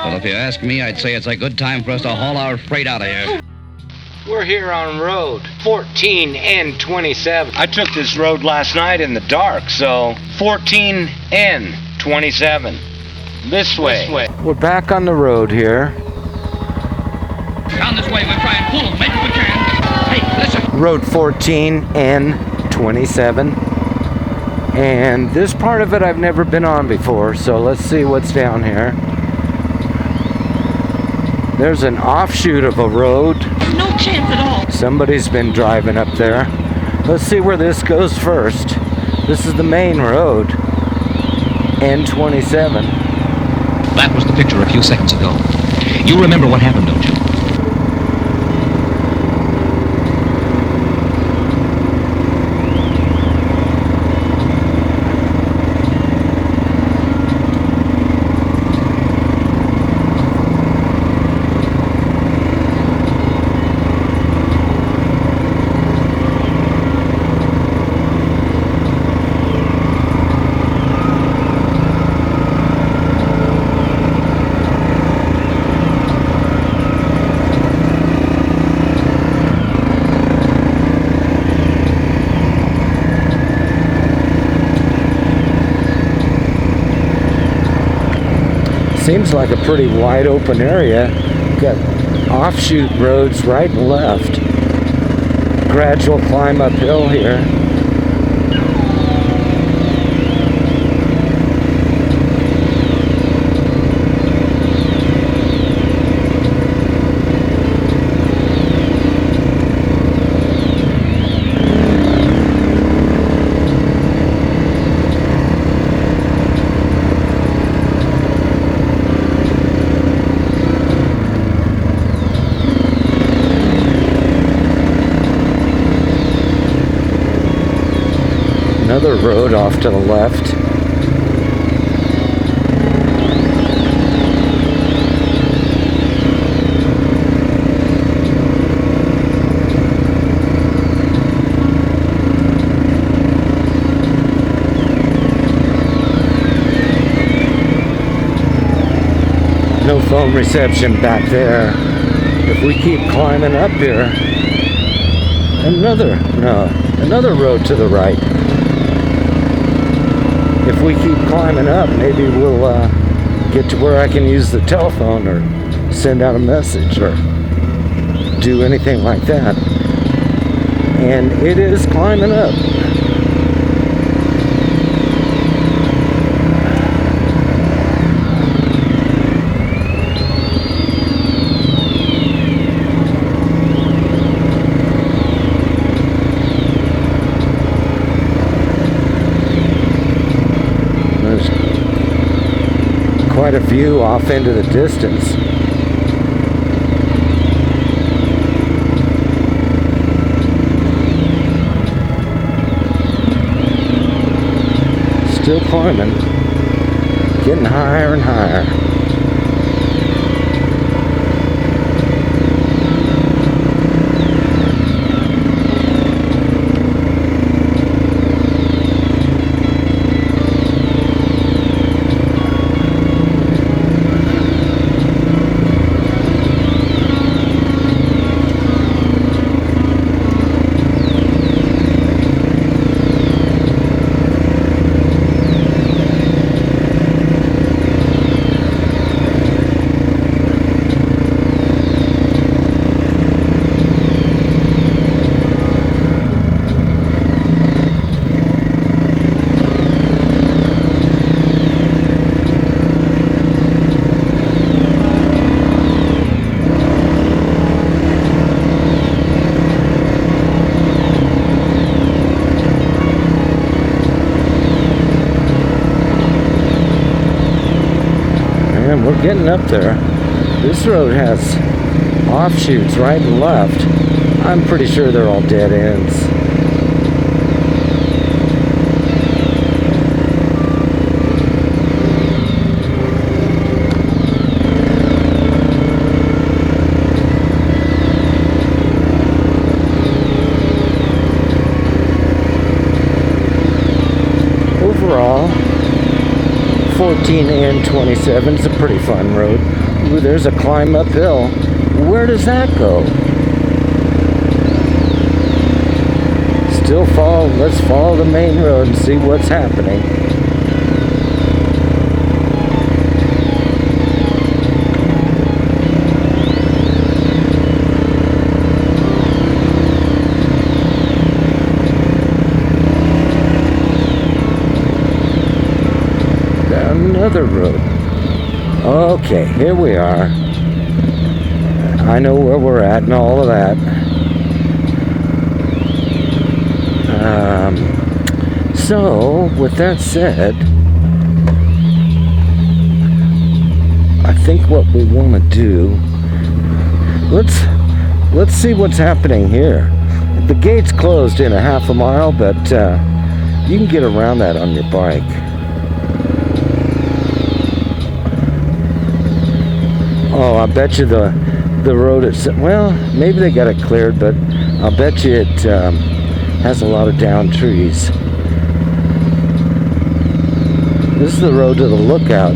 Well, if you ask me, I'd say it's a good time for us to haul our freight out of here. We're here on road 14 and 27. I took this road last night in the dark, so 14 and 27. This way. We're back on the road here. Down this way, we'll try and pull them. Maybe we can. Hey, listen. Road 14 and 27. And this part of it I've never been on before, so let's see what's down here. There's an offshoot of a road. No chance at all. Somebody's been driving up there. Let's see where this goes first. This is the main road. N27. That was the picture a few seconds ago. You remember what happened, don't you? Seems like a pretty wide open area. Got offshoot roads right and left. Gradual climb uphill here. Another road off to the left. No phone reception back there. If we keep climbing up here, another road to the right. If we keep climbing up, maybe we'll get to where I can use the telephone or send out a message or do anything like that. And it is climbing up. Quite a view off into the distance. Still climbing, getting higher and higher. And we're getting up there. This road has offshoots right and left. I'm pretty sure they're all dead ends. Overall, 14 and 27 is a pretty fun road. Ooh, there's a climb uphill. Where does that go? Let's follow the main road and see what's happening. Down another road. Okay, here we are. I know where we're at and all of that. So, with that said, I think what we want to do, let's see what's happening here. The gate's closed in a half a mile, but you can get around that on your bike. Oh, I bet you the road is, well, maybe they got it cleared, but I'll bet you it has a lot of downed trees. This is the road to the lookout,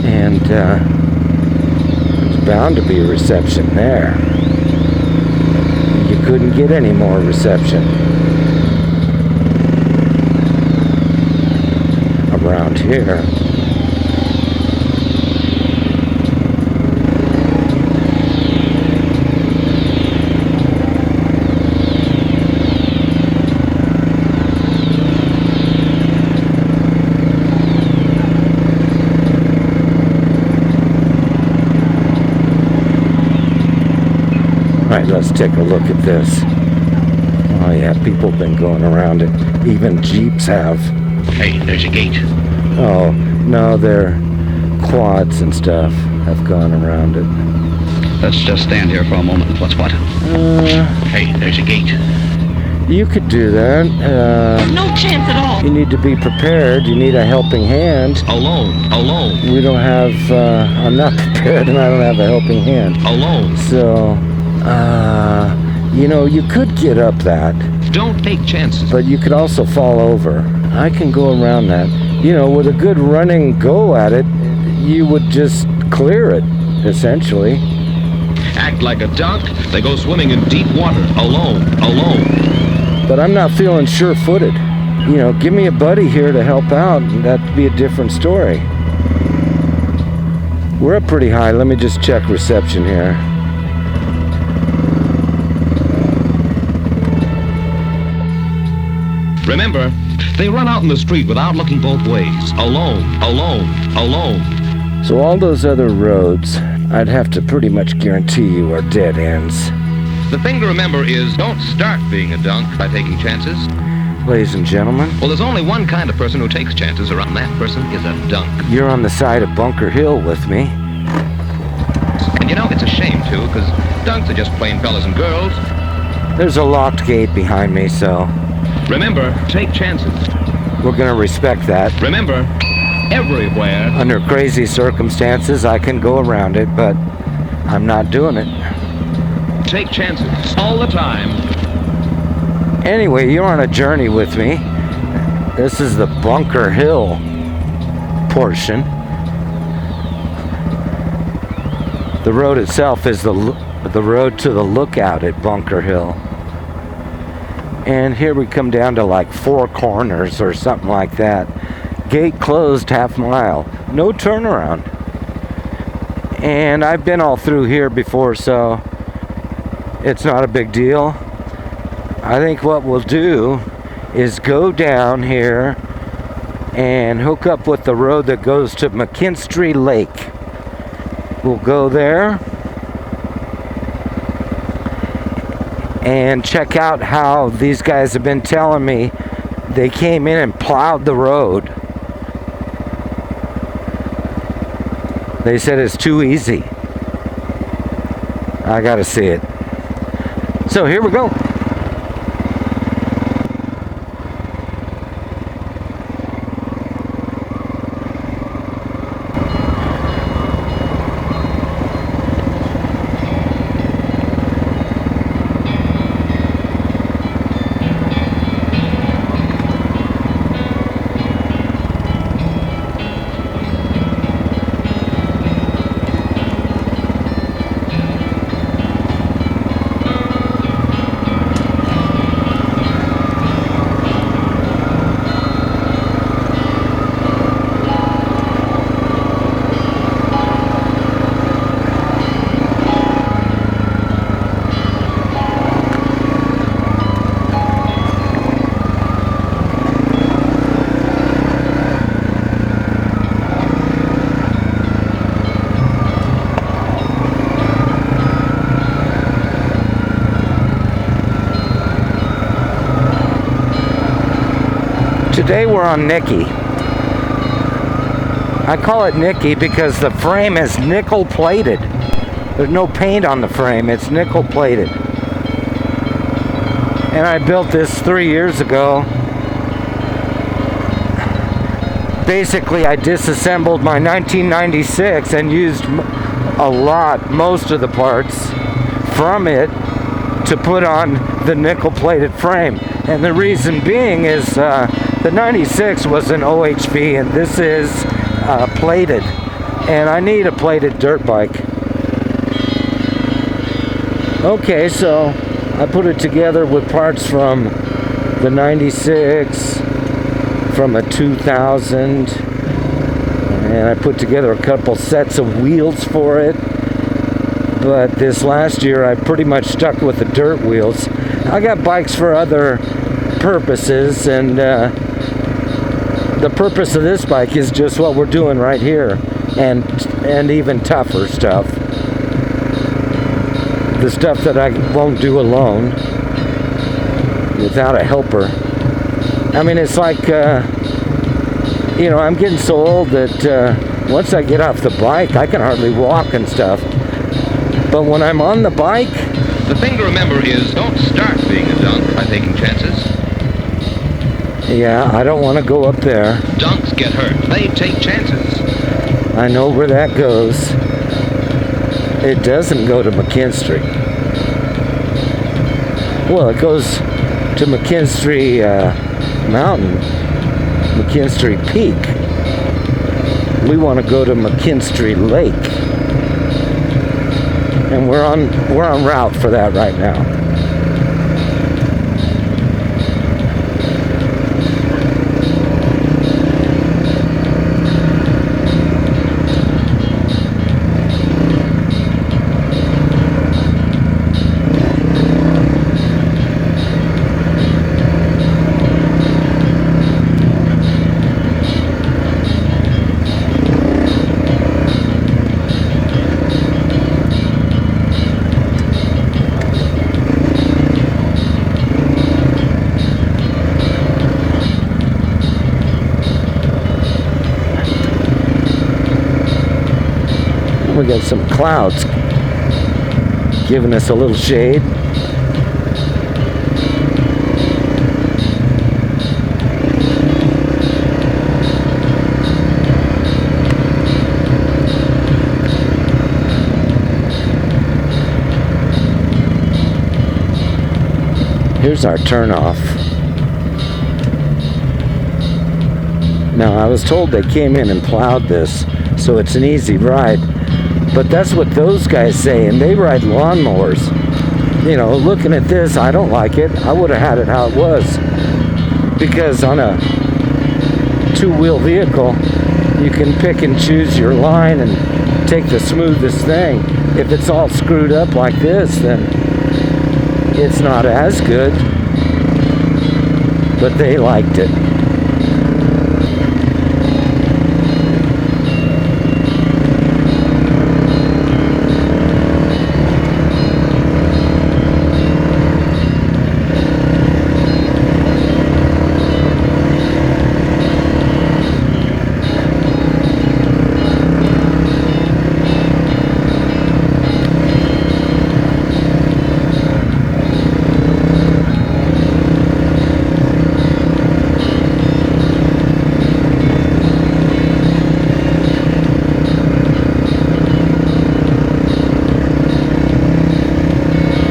and there's bound to be a reception there. You couldn't get any more reception around here. Alright, let's take a look at this. Oh yeah, people have been going around it. Even Jeeps have. Hey, there's a gate. Oh, no, their quads and stuff have gone around it. Let's just stand here for a moment. What's what? Hey, there's a gate. You could do that. No chance at all. You need to be prepared. You need a helping hand. Alone. We don't have, I'm not prepared and I don't have a helping hand. Alone. So, you know, you could get up that, Don't take chances. but you could also fall over. I can go around that. You know, with a good running go at it, you would just clear it, essentially. Act like a duck. They go swimming in deep water. Alone. But I'm not feeling sure-footed. You know, give me a buddy here to help out, and that'd be a different story. We're up pretty high. Let me just check reception here. Remember, they run out in the street without looking both ways. Alone. So all those other roads, I'd have to pretty much guarantee you are dead ends. The thing to remember is don't start being a dunk by taking chances. Ladies and gentlemen, Well, there's only one kind of person who takes chances around. That person is a dunk. you're on the side of Bunker Hill with me. And you know, it's a shame, too, because dunks are just plain fellas and girls. There's a locked gate behind me, so Remember, take chances. we're gonna respect that. Remember, everywhere. Under crazy circumstances, I can go around it, but I'm not doing it. Take chances all the time. Anyway, you're on a journey with me. This is the Bunker Hill portion. The road itself is the road to the lookout at Bunker Hill. And here we come down to like 4 corners or something like that. Gate closed, half mile. No turnaround. And I've been all through here before, so it's not a big deal. I think what we'll do is go down here and hook up with the road that goes to McKinstry Lake. We'll go there and check out how these guys have been telling me they came in and plowed the road. They said it's too easy. I gotta see it. So here we go. Today we're on Nicky. I call it Nicky because the frame is nickel plated. There's no paint on the frame, it's nickel plated. And I built this 3 years ago. Basically, I disassembled my 1996 and used most of the parts from it to put on the nickel plated frame. And the reason being is the 96 was an OHV and this is plated. And I need a plated dirt bike. Okay, so I put it together with parts from the 96, from a 2000, and I put together a couple sets of wheels for it. But this last year I pretty much stuck with the dirt wheels. I got bikes for other purposes, and the purpose of this bike is just what we're doing right here, and even tougher stuff. The stuff that I won't do alone without a helper. I mean, it's like, you know, I'm getting so old that once I get off the bike, I can hardly walk and stuff. But when I'm on the bike... The thing to remember is don't start being a dunk by taking chances. Yeah, I don't want to go up there. Dunks get hurt. They take chances. I know where that goes. It doesn't go to McKinstry. Well, it goes to McKinstry Mountain, McKinstry Peak. We want to go to McKinstry Lake, and we're on route for that right now. We got some clouds giving us a little shade. Here's our turnoff. Now, I was told they came in and plowed this, so it's an easy ride. But that's what those guys say, and they ride lawnmowers. You know, looking at this, I don't like it. I would have had it how it was. Because on a two-wheel vehicle, you can pick and choose your line and take the smoothest thing. If it's all screwed up like this, then it's not as good. But they liked it.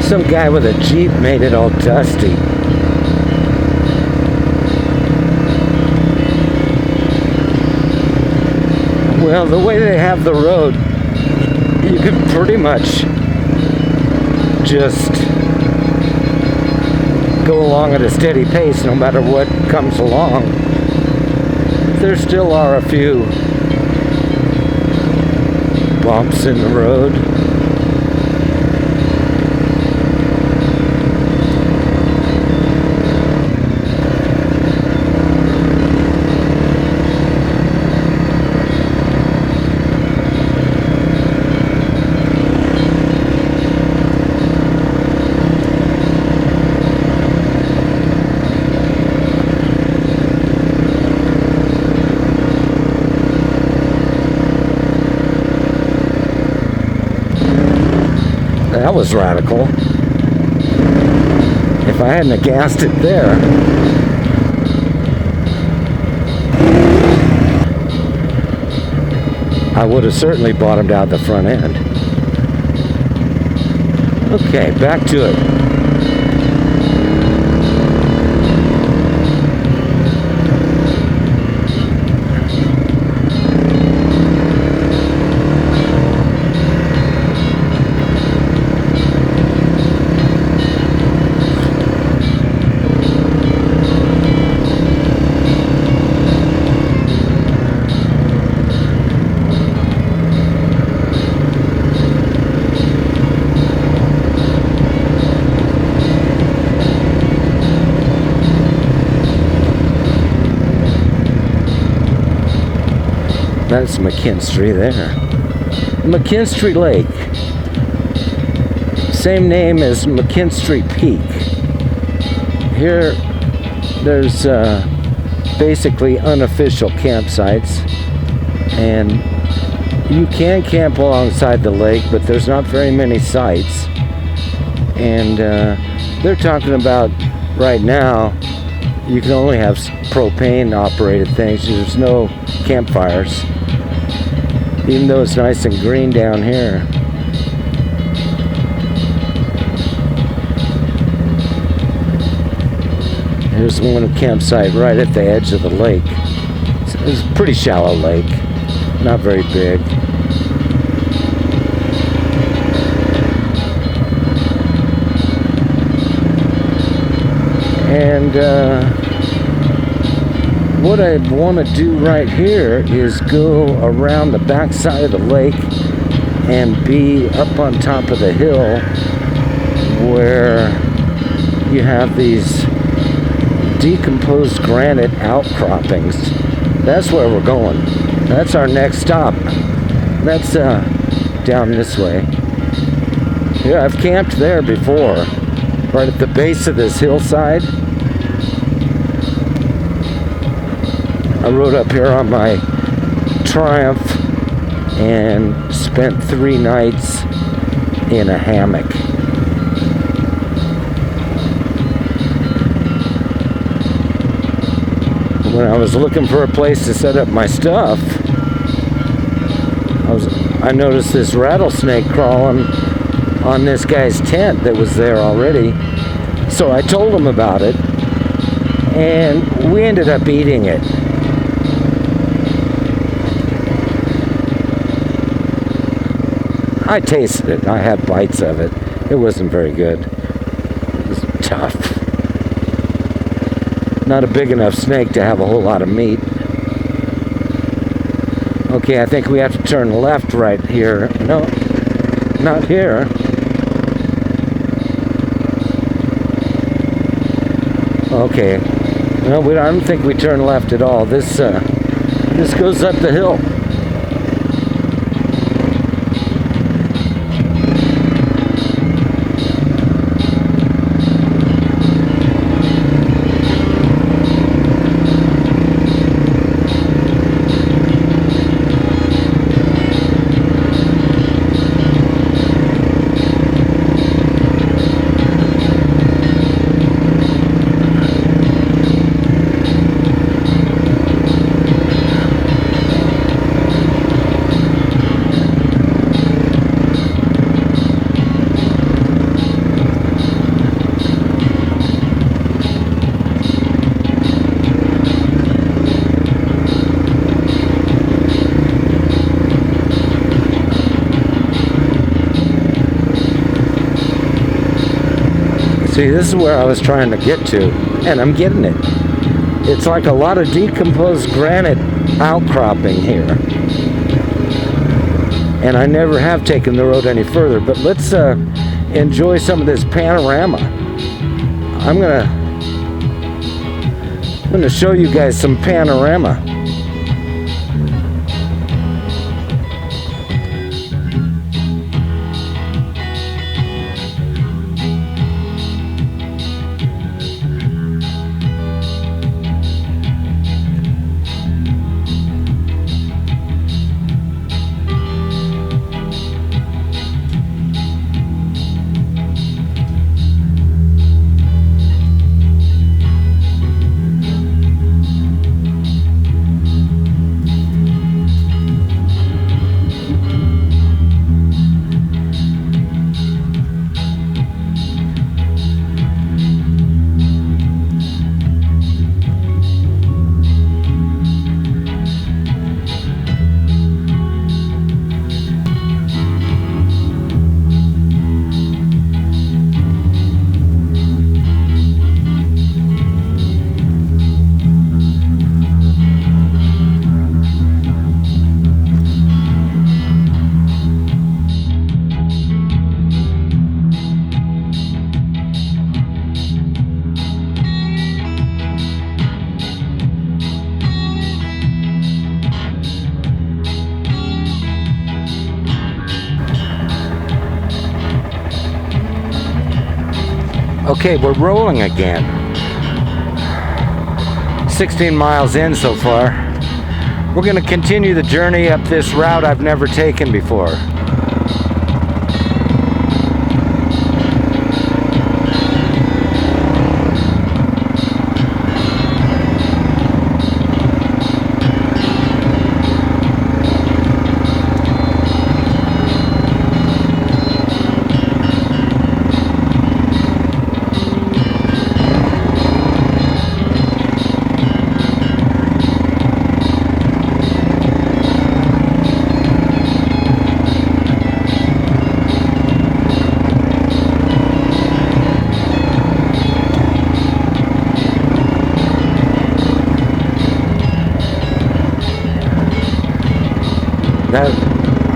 Some guy with a Jeep made it all dusty. Well, the way they have the road, you can pretty much just go along at a steady pace no matter what comes along. There still are a few bumps in the road. That was radical. If I hadn't have gassed it there. I would have certainly bottomed out the front end. Okay, back to it. That's McKinstry there. McKinstry Lake. Same name as McKinstry Peak. Here, there's basically unofficial campsites. And you can camp alongside the lake, but there's not very many sites. And they're talking about right now, you can only have propane operated things. There's no campfires. Even though it's nice and green down here. Here's one campsite right at the edge of the lake. It's a pretty shallow lake, not very big. And what I want to do right here is go around the back side of the lake and be up on top of the hill where you have these decomposed granite outcroppings. That's where we're going. That's our next stop. That's down this way. Yeah, I've camped there before, right at the base of this hillside. I rode up here on my Triumph and spent 3 nights in a hammock. When I was looking for a place to set up my stuff, I noticed this rattlesnake crawling on this guy's tent that was there already. So I told him about it, and we ended up eating it. I tasted it. I had bites of it. It wasn't very good. It was tough. Not a big enough snake to have a whole lot of meat. Okay, I think we have to turn left right here. No, not here. Okay. No, I don't think we turn left at all. This goes up the hill. See, this is where I was trying to get to, and I'm getting it. It's like a lot of decomposed granite outcropping here. And I never have taken the road any further, but let's enjoy some of this panorama. I'm gonna show you guys some panorama. Okay, we're rolling again. 16 miles in so far. We're going to continue the journey up this route I've never taken before.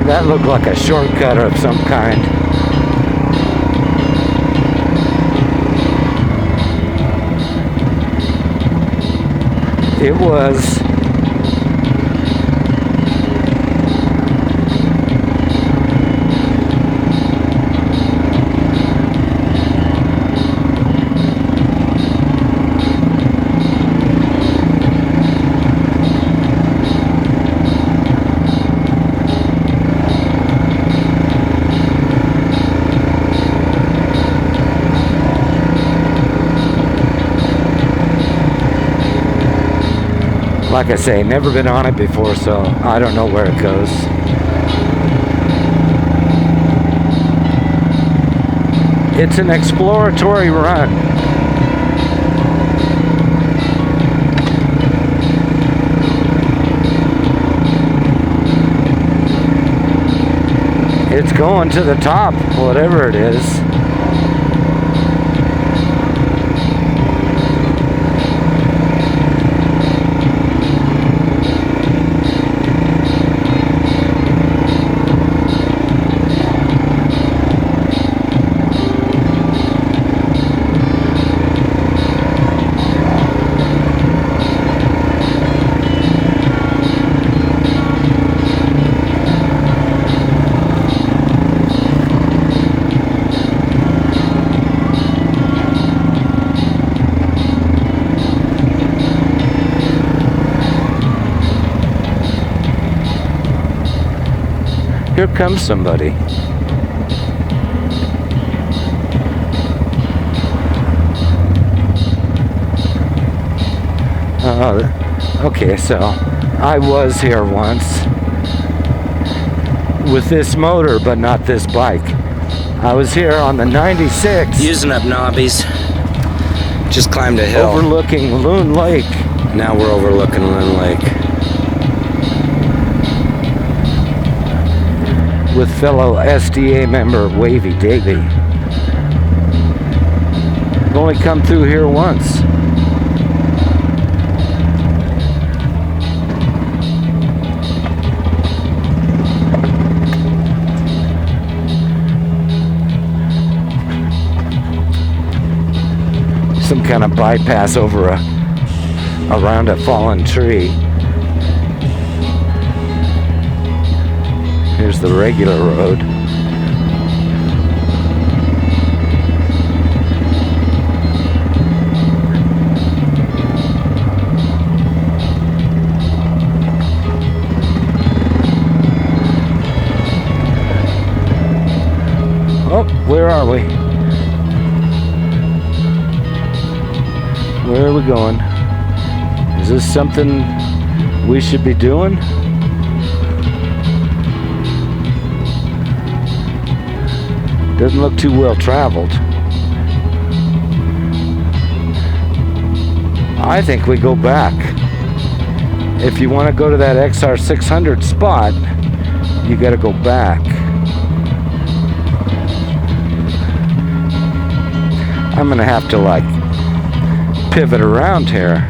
That looked like a shortcut of some kind. It was. Like I say, never been on it before, so I don't know where it goes. It's an exploratory run. It's going to the top, whatever it is. Here comes somebody. Okay, so I was here once with this motor, but not this bike. I was here on the 96. Using up knobbies. Just climbed a hill. Overlooking Loon Lake. Now we're overlooking Loon Lake. With fellow SDA member Wavy Davy. I've only come through here once. Some kind of bypass over around a fallen tree. Here's the regular road. Oh, where are we? Where are we going? Is this something we should be doing? Doesn't look too well traveled. I think we go back. If you want to go to that XR600 spot, you got to go back. I'm gonna have to like pivot around here.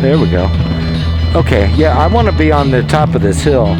There we go. Okay, yeah, I want to be on the top of this hill.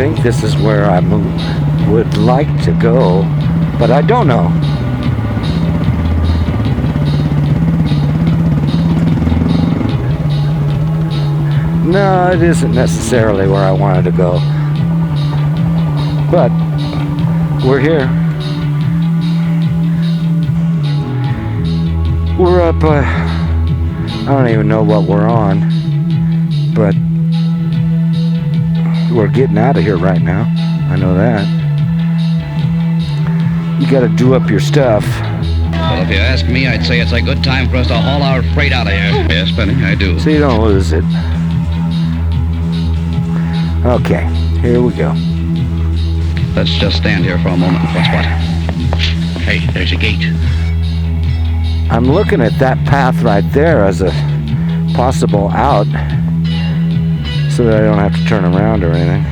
think this is where I would like to go, but I don't know. No, it isn't necessarily where I wanted to go, but we're here. We're up, I don't even know what we're on, but we're getting out of here right now. I know that. You gotta do up your stuff. Well, if you ask me, I'd say it's a good time for us to haul our freight out of here. Yes, Benny, I do. So you don't lose it. Okay, here we go. Let's just stand here for a moment. What's what? Hey, there's a gate. I'm looking at that path right there as a possible out so that I don't have to turn around or anything.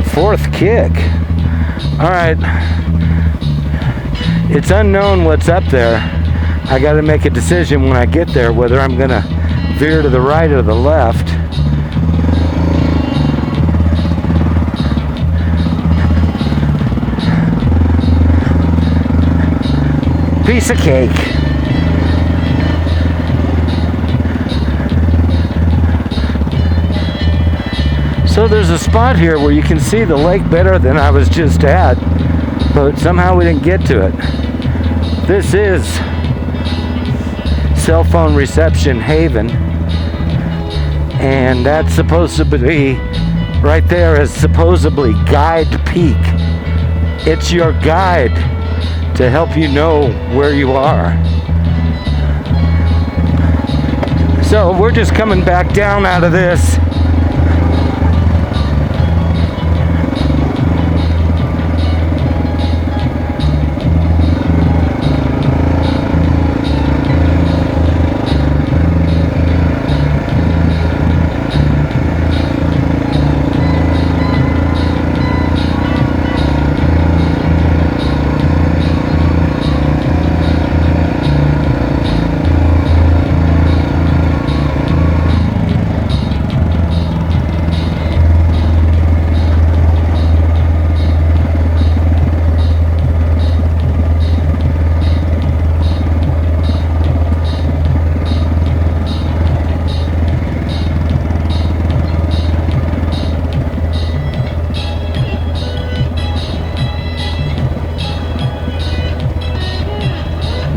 Fourth kick. All right. It's unknown what's up there. I got to make a decision when I get there whether I'm going to veer to the right or the left. Piece of cake. So there's a spot here where you can see the lake better than I was just at, but somehow we didn't get to it. This is cell phone reception haven, and that's supposed to be right there is supposedly Guide Peak. It's your guide to help you know where you are. So we're just coming back down out of this.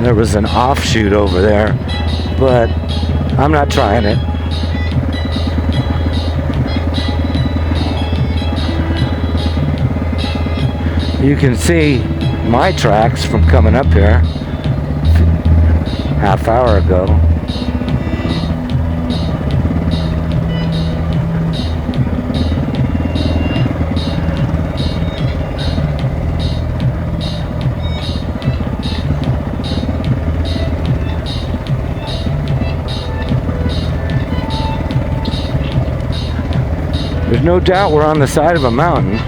There was an offshoot over there, but I'm not trying it. You can see my tracks from coming up here half hour ago. There's no doubt we're on the side of a mountain.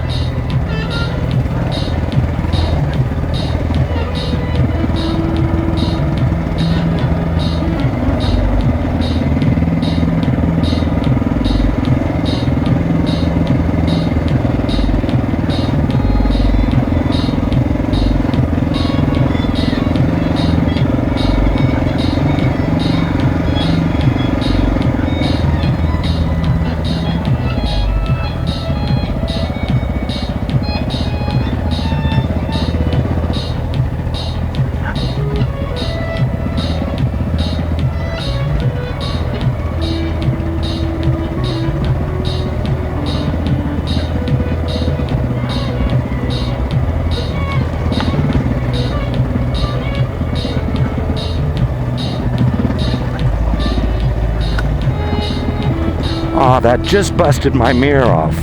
Aw, that just busted my mirror off.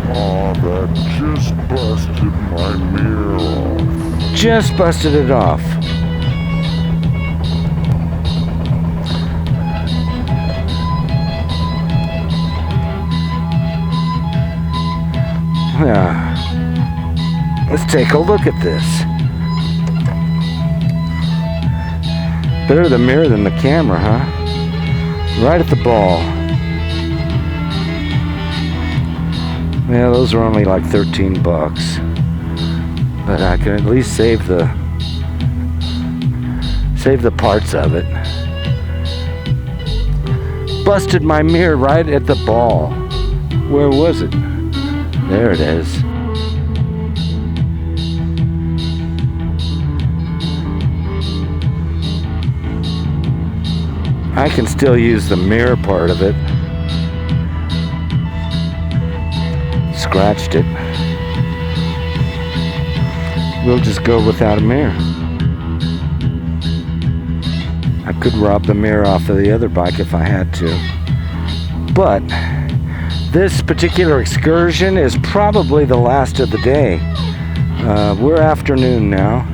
Aw, that just busted my mirror off. Just busted it off. Let's take a look at this. Better the mirror than the camera, huh? Right at the ball. Yeah, those are only like 13 bucks. But I can at least save the parts of it. Busted my mirror right at the ball. Where was it? There it is. I can still use the mirror part of it. Scratched it. We'll just go without a mirror. I could rob the mirror off of the other bike if I had to. But this particular excursion is probably the last of the day. We're afternoon now.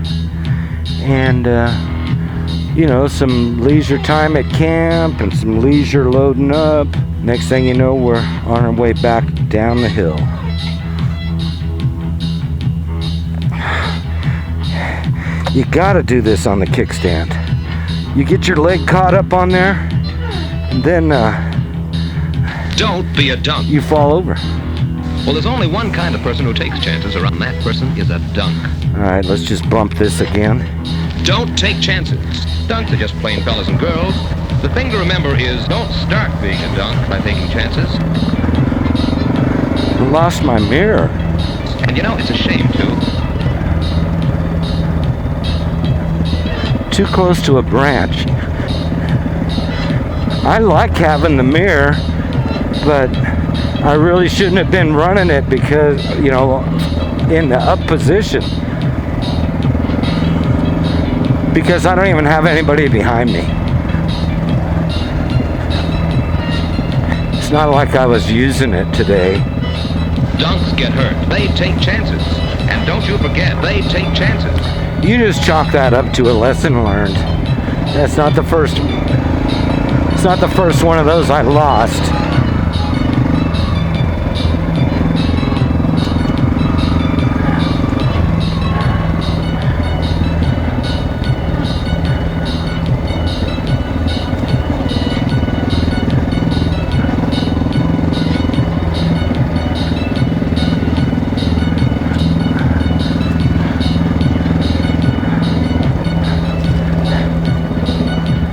And you know, some leisure time at camp and some leisure loading up. Next thing you know, we're on our way back down the hill. You gotta do this on the kickstand. You get your leg caught up on there, and then Don't be a dunk. you fall over. Well, there's only one kind of person who takes chances around. That person is a dunk. Alright, let's just bump this again. Don't take chances. Dunks are just plain fellas and girls. The thing to remember is don't start being a dunk by taking chances. I lost my mirror. And you know, it's a shame, too. Too close to a branch. I like having the mirror, but I really shouldn't have been running it because, you know, in the up position. Because I don't even have anybody behind me. It's not like I was using it today. Dunks get hurt. They take chances. And don't you forget, they take chances. You just chalk that up to a lesson learned. That's not the first. It's not the first one of those I lost.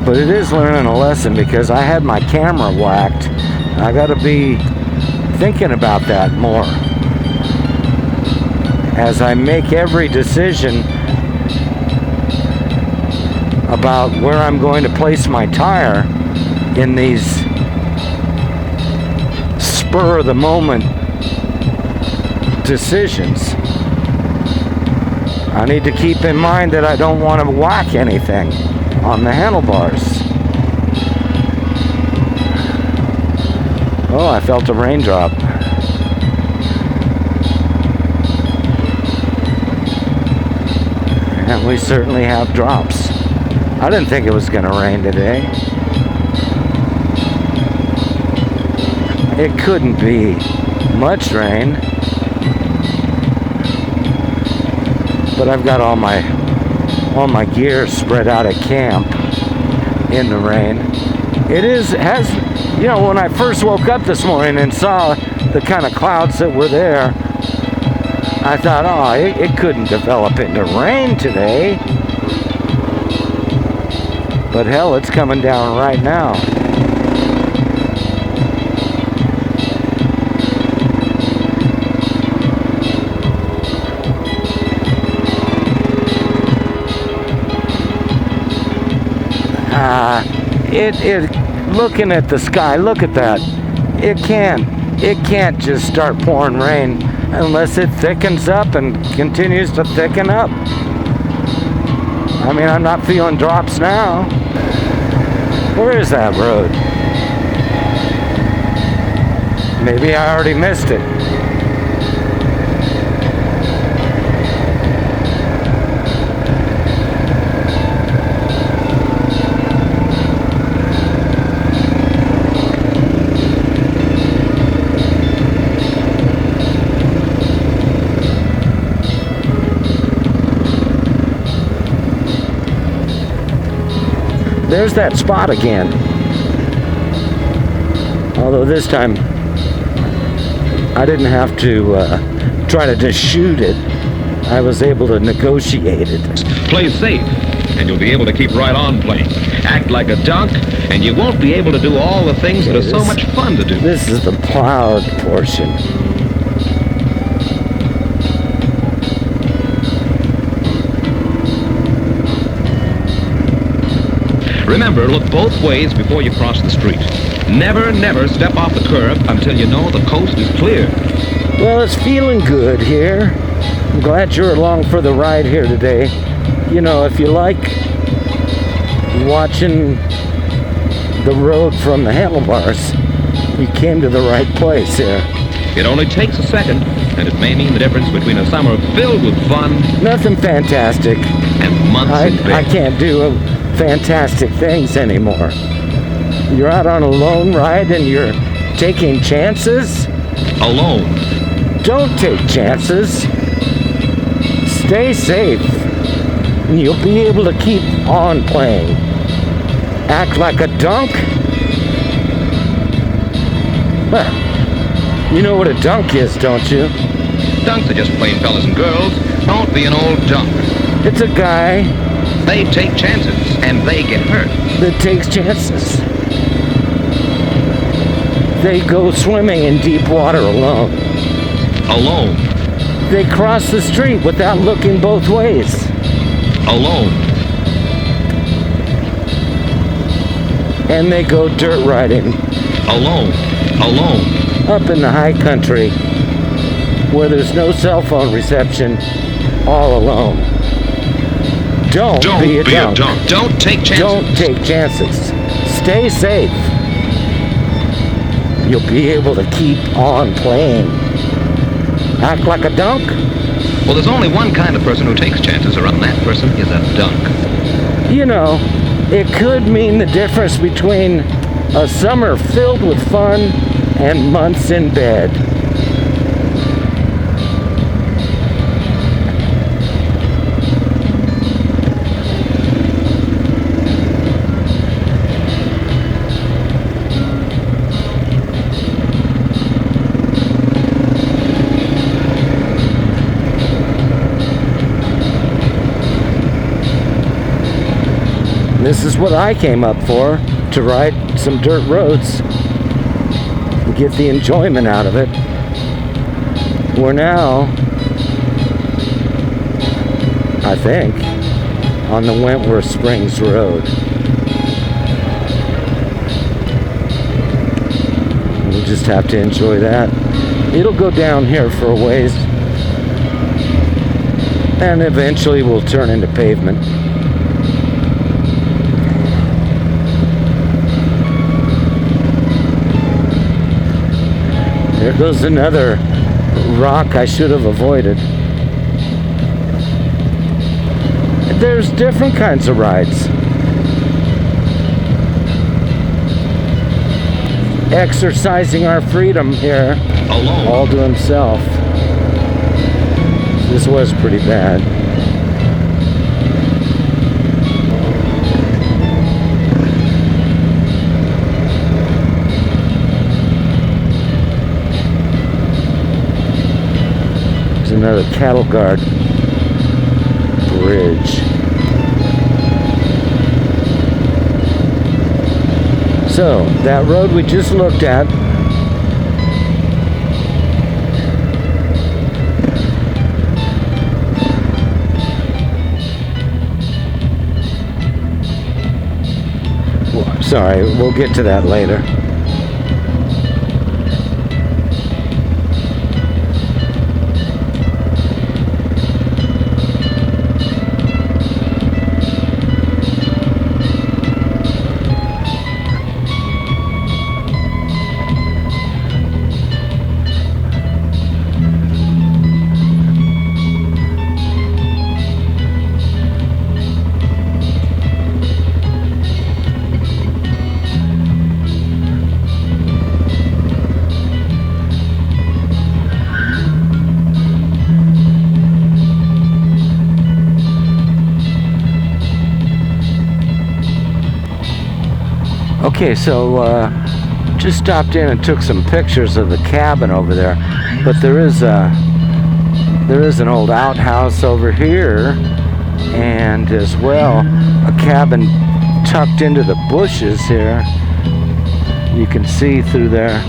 But it is learning a lesson because I had my camera whacked. I gotta be thinking about that more as I make every decision about where I'm going to place my tire in these spur of the moment decisions. I need to keep in mind that I don't want to whack anything on the handlebars. Oh, I felt a raindrop. And we certainly have drops. I didn't think it was going to rain today. It couldn't be much rain. But I've got all my gear spread out at camp in the rain. You know, when I first woke up this morning and saw the kind of clouds that were there, I thought, oh, it couldn't develop into rain today. But hell, it's coming down right now. Looking at the sky, look at that. It can't just start pouring rain unless it thickens up and continues to thicken up. I mean, I'm not feeling drops now. Where is that road? Maybe I already missed it. There's that spot again. Although this time, I didn't have to try to just shoot it. I was able to negotiate it. Play safe, and you'll be able to keep right on playing. Act like a dunk, and you won't be able to do all the things that are so much fun to do. This is the plowed portion. Remember, look both ways before you cross the street. Never, never step off the curb until you know the coast is clear. Well, it's feeling good here. I'm glad you're along for the ride here today. You know, if you like watching the road from the handlebars, you came to the right place here. It only takes a second, and it may mean the difference between a summer filled with fun Nothing fantastic. and months in bed. I can't do fantastic things anymore. You're out on a lone ride and you're taking chances? Alone. Don't take chances. Stay safe. And you'll be able to keep on playing. Act like a dunk? Huh. You know what a dunk is, don't you? Dunks are just plain fellas and girls. Don't be an old dunk. It's a guy They take chances, and they get hurt. that takes chances. They go swimming in deep water alone. Alone. They cross the street without looking both ways. Alone. And they go dirt riding Alone. Alone. up in the high country where there's no cell phone reception, all alone. Don't be a dunk. Don't take chances. Don't take chances. Stay safe. You'll be able to keep on playing. Act like a dunk? Well, there's only one kind of person who takes chances, and that person is a dunk. You know, it could mean the difference between a summer filled with fun and months in bed. This is what I came up for, to ride some dirt roads and get the enjoyment out of it. We're now, I think, on the Wentworth Springs Road. We'll just have to enjoy that. It'll go down here for a ways, and eventually will turn into pavement. There goes another rock I should have avoided. There's different kinds of rides. Exercising our freedom here, Alone. all to himself. This was pretty bad. Another cattle guard bridge. So, that road we just looked at, well, sorry, we'll get to that later. Okay, so Just stopped in and took some pictures of the cabin over there. But there is an old outhouse over here, and as well a cabin tucked into the bushes here. You can see through there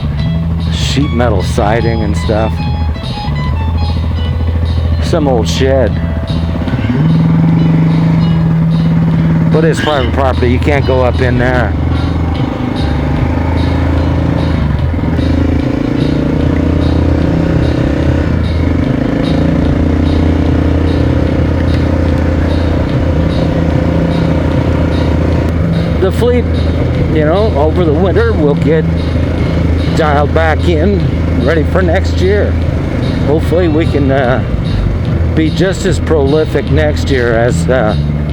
sheet metal siding and stuff. Some old shed. But it's private property. You can't go up in there. The fleet, you know, over the winter will get dialed back in, ready for next year. Hopefully we can be just as prolific next year as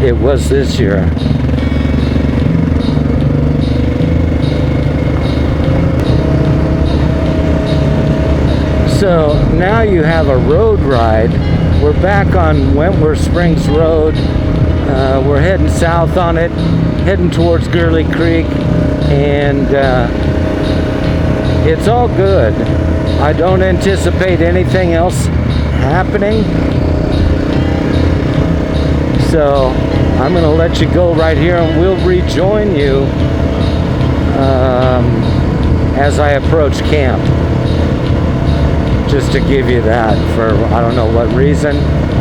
it was this year. So now you have a road ride. We're back on Wentworth Springs Road. We're heading south on it, heading towards Gurley Creek, and it's all good. I don't anticipate anything else happening, so I'm going to let you go right here, and we'll rejoin you as I approach camp, just to give you that for I don't know what reason.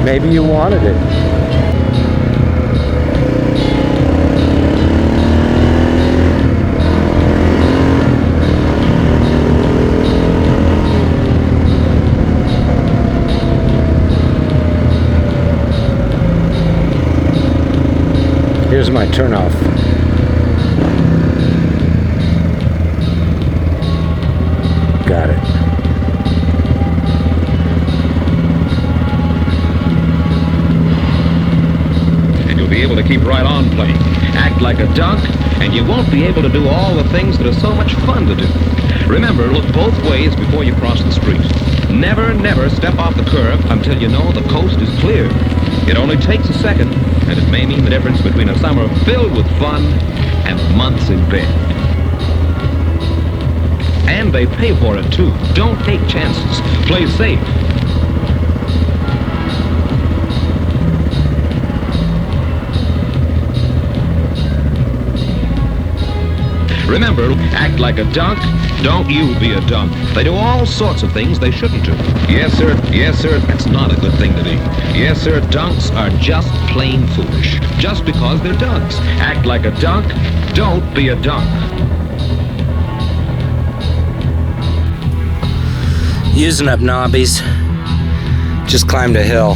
Maybe you wanted it. Here's my turnoff. Got it. And you'll be able to keep right on playing. Act like a dunk, and you won't be able to do all the things that are so much fun to do. Remember, look both ways before you cross the street. Never, never step off the curb until you know the coast is clear. It only takes a second, and it may mean the difference between a summer filled with fun and months in bed. And they pay for it, too. Don't take chances. Play safe. Remember, act like a dunk, don't you be a dunk. They do all sorts of things they shouldn't do. Yes, sir, that's not a good thing to do. Yes, sir, dunks are just plain foolish. Just because they're dunks. Act like a dunk, don't be a dunk. Using up knobbies. Just climbed a hill.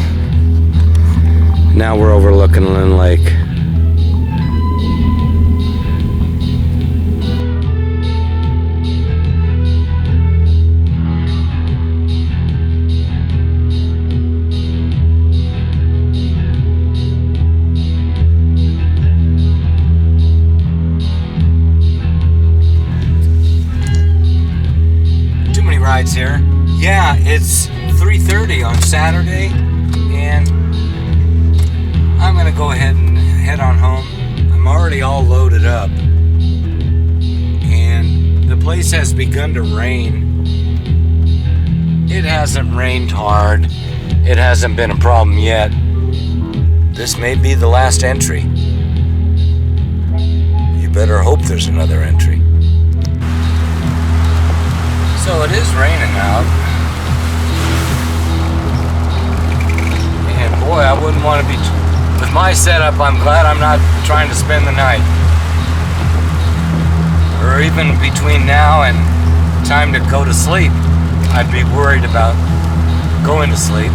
Now we're overlooking Lynn Lake. Here. Yeah, it's 3:30 on Saturday, and I'm gonna go ahead and head on home. I'm already all loaded up, and the place has begun to rain. It hasn't rained hard. It hasn't been a problem yet. This may be the last entry. You better hope there's another entry. So it is raining out, and boy, I wouldn't want to be, with my setup, I'm glad I'm not trying to spend the night, or even between now and time to go to sleep. I'd be worried about going to sleep.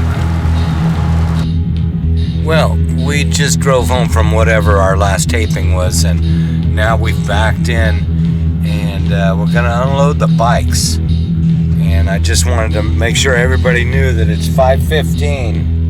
Well, we just drove home from whatever our last taping was, and now we've backed in, and we're gonna unload the bikes. And I just wanted to make sure everybody knew that it's 5:15